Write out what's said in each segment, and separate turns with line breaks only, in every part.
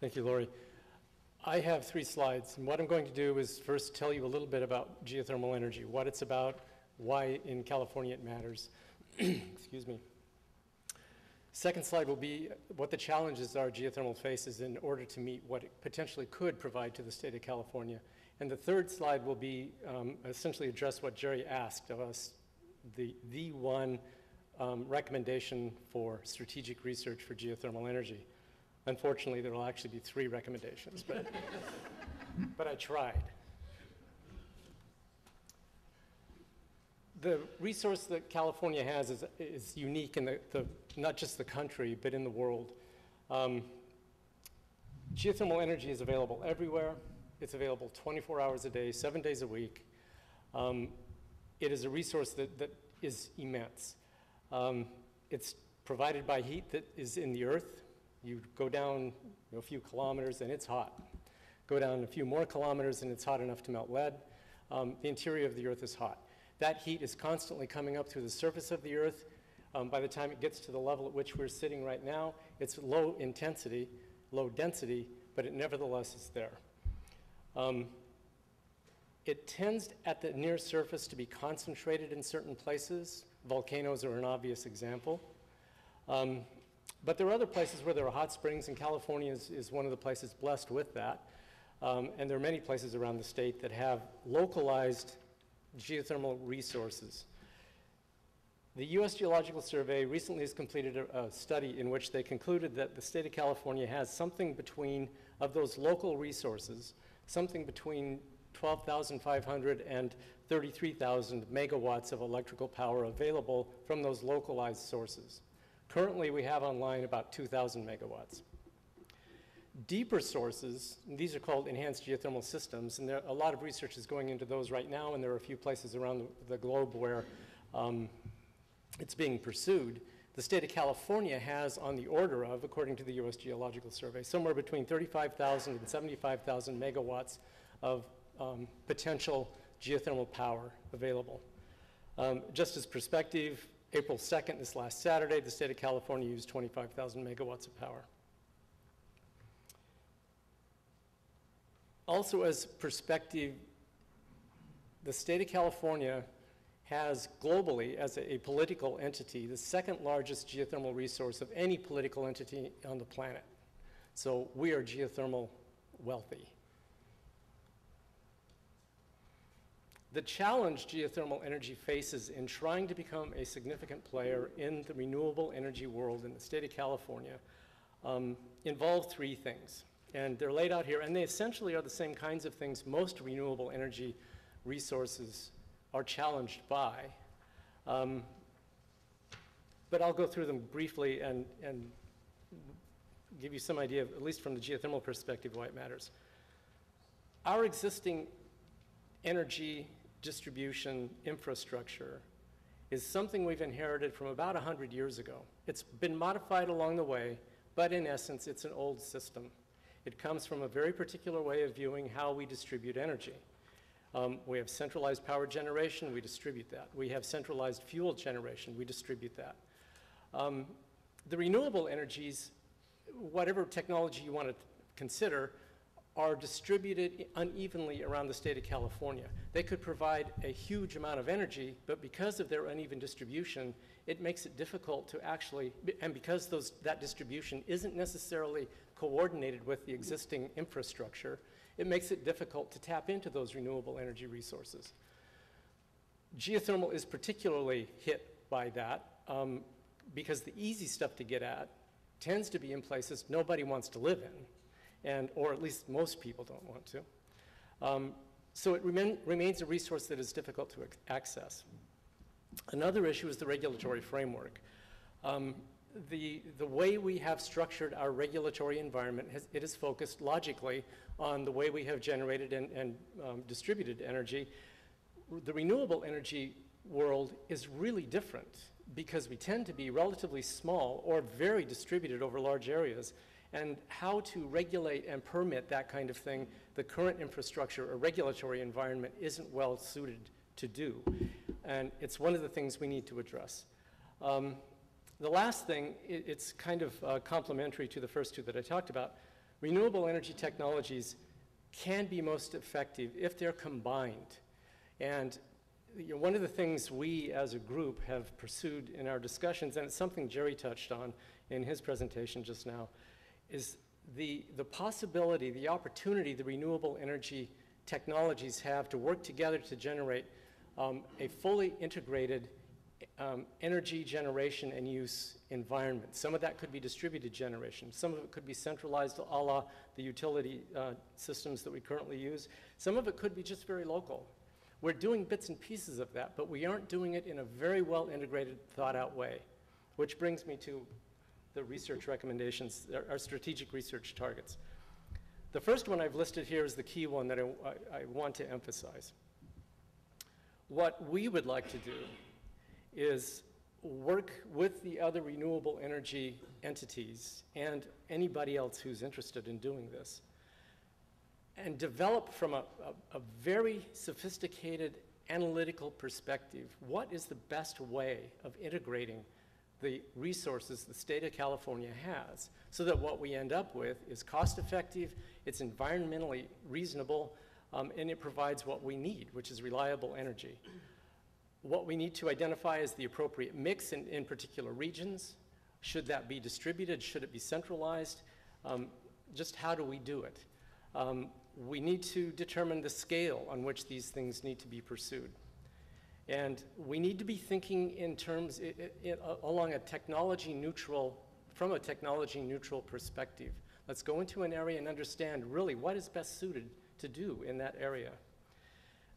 Thank you, Lori. I have 3 slides, and what I'm going to do is first tell you a little bit about geothermal energy, what it's about, why in California it matters. Excuse me. Second slide will be what the challenges are geothermal faces in order to meet what it potentially could provide to the state of California. And the third slide will be essentially address what Jerry asked of us, the one recommendation for strategic research for geothermal energy. Unfortunately, there will actually be 3 recommendations, but I tried. The resource that California has is unique in not just the country, but in the world. Geothermal energy is available everywhere. It's available 24 hours a day, 7 days a week. It is a resource that is immense. It's provided by heat that is in the earth. You go down a few kilometers and it's hot. Go down a few more kilometers and it's hot enough to melt lead. The interior of the earth is hot. That heat is constantly coming up through the surface of the earth. By the time it gets to the level at which we're sitting right now, it's low intensity, low density, but it nevertheless is there. It tends at the near surface to be concentrated in certain places. Volcanoes are an obvious example. But there are other places where there are hot springs, and California is one of the places blessed with that. And there are many places around the state that have localized geothermal resources. The U.S. Geological Survey recently has completed a study in which they concluded that the state of California has something between, of those local resources, something between 12,500 and 33,000 megawatts of electrical power available from those localized sources. Currently, we have online about 2,000 megawatts. Deeper sources, these are called enhanced geothermal systems, and a lot of research is going into those right now, and there are a few places around the globe where it's being pursued. The state of California has on the order of, according to the U.S. Geological Survey, somewhere between 35,000 and 75,000 megawatts of potential geothermal power available. Just as perspective, April 2nd, this last Saturday, the state of California used 25,000 megawatts of power. Also as perspective, the state of California has globally, as a political entity, the 2nd largest geothermal resource of any political entity on the planet. So we are geothermal wealthy. The challenge geothermal energy faces in trying to become a significant player in the renewable energy world in the state of California involve 3 things. And they're laid out here, and they essentially are the same kinds of things most renewable energy resources are challenged by. But I'll go through them briefly and give you some idea, at least from the geothermal perspective, why it matters. Our existing energy distribution infrastructure is something we've inherited from about 100 years ago. It's been modified along the way, but in essence, it's an old system. It comes from a very particular way of viewing how we distribute energy. We have centralized power generation, we distribute that. We have centralized fuel generation, we distribute that. The renewable energies, whatever technology you want to consider, are distributed unevenly around the state of California. They could provide a huge amount of energy, but because of their uneven distribution, it makes it difficult to actually, and because that distribution isn't necessarily coordinated with the existing infrastructure, it makes it difficult to tap into those renewable energy resources. Geothermal is particularly hit by that because the easy stuff to get at tends to be in places nobody wants to live in, or at least most people don't want to. So it remains a resource that is difficult to access. Another issue is the regulatory framework. The way we have structured our regulatory environment, it is focused logically on the way we have generated and distributed energy. The renewable energy world is really different because we tend to be relatively small or very distributed over large areas. And how to regulate and permit that kind of thing, the current infrastructure or regulatory environment isn't well suited to do. And it's one of the things we need to address. The last thing, it's kind of complementary to the first 2 that I talked about. Renewable energy technologies can be most effective if they're combined. And one of the things we as a group have pursued in our discussions, and it's something Jerry touched on in his presentation just now, is the possibility, the opportunity the renewable energy technologies have to work together to generate a fully integrated energy generation and use environment. Some of that could be distributed generation. Some of it could be centralized a la the utility systems that we currently use. Some of it could be just very local. We're doing bits and pieces of that, but we aren't doing it in a very well integrated, thought out way, which brings me to the research recommendations, our strategic research targets. The first one I've listed here is the key one that I want to emphasize. What we would like to do is work with the other renewable energy entities and anybody else who's interested in doing this and develop from a very sophisticated analytical perspective what is the best way of integrating the resources the state of California has so that what we end up with is cost effective, it's environmentally reasonable, and it provides what we need, which is reliable energy. What we need to identify is the appropriate mix in particular regions. Should that be distributed? Should it be centralized? Just how do we do it? We need to determine the scale on which these things need to be pursued. And we need to be thinking in terms, along a technology neutral, from a technology neutral perspective. Let's go into an area and understand really what is best suited to do in that area.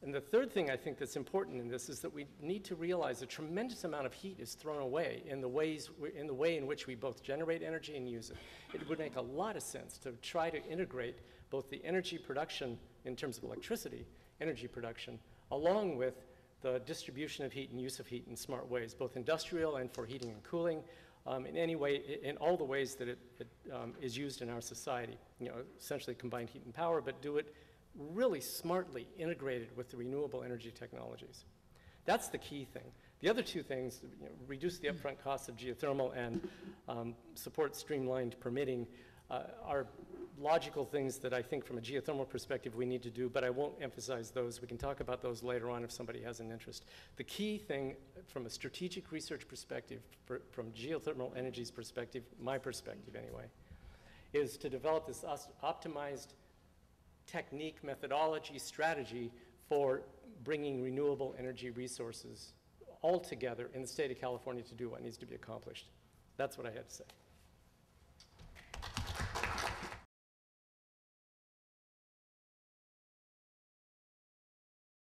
And the third thing I think that's important in this is that we need to realize a tremendous amount of heat is thrown away in the way in which we both generate energy and use it. It would make a lot of sense to try to integrate both the energy production in terms of electricity, energy production, along with the distribution of heat and use of heat in smart ways, both industrial and for heating and cooling, in all the ways that it is used in our society. Essentially combined heat and power, but do it really smartly integrated with the renewable energy technologies. That's the key thing. The other two things, reduce the upfront costs of geothermal and support streamlined permitting, are logical things that I think from a geothermal perspective we need to do, but I won't emphasize those. We can talk about those later on if somebody has an interest. The key thing from a strategic research perspective, from geothermal energy's perspective, my perspective anyway, is to develop this optimized technique, methodology, strategy for bringing renewable energy resources all together in the state of California to do what needs to be accomplished. That's what I had to say.